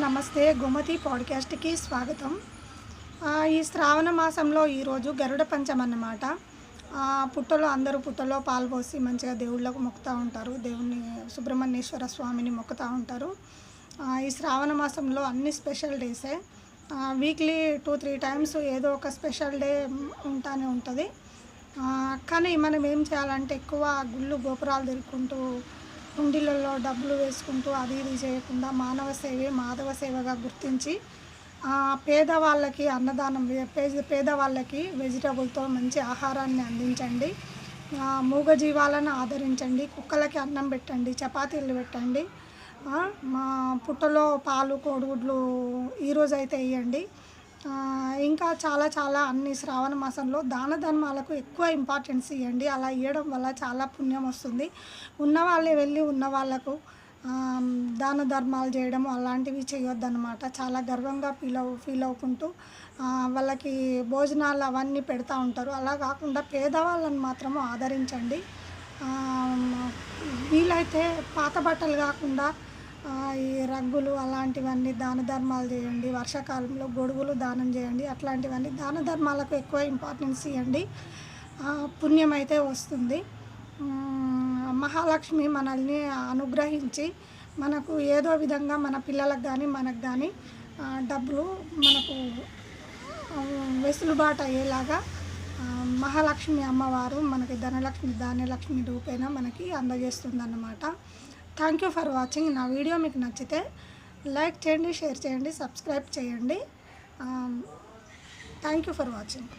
నమస్తే. గోమతి పాడ్కాస్ట్కి స్వాగతం. ఈ శ్రావణ మాసంలో ఈరోజు గరుడ పంచమి అన్నమాట. అందరూ పుట్టలో పాలు పోసి మంచిగా దేవుళ్ళకు మొక్కుతూ ఉంటారు. దేవుణ్ణి సుబ్రహ్మణ్యేశ్వర స్వామిని మొక్కుతూ ఉంటారు. ఈ శ్రావణ మాసంలో అన్ని స్పెషల్ డేసే. వీక్లీ 2-3 టైమ్స్ ఏదో ఒక స్పెషల్ డే ఉంటానే ఉంటుంది. కానీ మనం ఏం చేయాలంటే ఎక్కువ గుళ్ళు గోపురాలు తిరుక్కుంటూ హుండీలలో డబ్బులు వేసుకుంటూ అది ఇది చేయకుండా మానవ సేవే మాధవ సేవగా గుర్తించి పేదవాళ్ళకి అన్నదానం, పేదవాళ్ళకి వెజిటబుల్తో మంచి ఆహారాన్ని అందించండి. మూగజీవాలను ఆదరించండి. కుక్కలకి అన్నం పెట్టండి, చపాతీలు పెట్టండి. మా పుట్టలో పాలు కోడిగుడ్లు ఈరోజు అయితే వేయండి. ఇంకా చాలా అన్ని శ్రావణ మాసంలో దాన ధర్మాలకు ఎక్కువ ఇంపార్టెన్స్ ఇవ్వండి. అలా ఇవ్వడం వల్ల చాలా పుణ్యం వస్తుంది. ఉన్నవాళ్ళే వెళ్ళి ఉన్న వాళ్ళకు దాన ధర్మాలు చేయడం అలాంటివి చేయొద్దన్నమాట. చాలా గర్వంగా ఫీల్ అవుకుంటూ వాళ్ళకి భోజనాలు అవన్నీ పెడతా ఉంటారు. అలా కాకుండా పేదవాళ్ళని మాత్రం ఆదరించండి. వీలైతే పాత బట్టలు కాకుండా ఈ రగ్గులు అలాంటివన్నీ దాన ధర్మాలు చేయండి. వర్షాకాలంలో గొడుగులు దానం చేయండి. అట్లాంటివన్నీ దాన ధర్మాలకు ఎక్కువ ఇంపార్టెన్స్ ఇవ్వండి. పుణ్యం అయితే వస్తుంది. మహాలక్ష్మి మనల్ని అనుగ్రహించి మనకు ఏదో విధంగా మన పిల్లలకు కానీ మనకు కానీ డబ్బులు మనకు వెసులుబాటు అయ్యేలాగా మహాలక్ష్మి అమ్మవారు మనకి ధనలక్ష్మి ధాన్యలక్ష్మి రూపేణ మనకి అందజేస్తుందన్నమాట. Thank you for watching. నా వీడియో మీకు నచ్చితే లైక్ చేయండి, షేర్ చేయండి, సబ్స్క్రైబ్ చేయండి. Thank you for watching.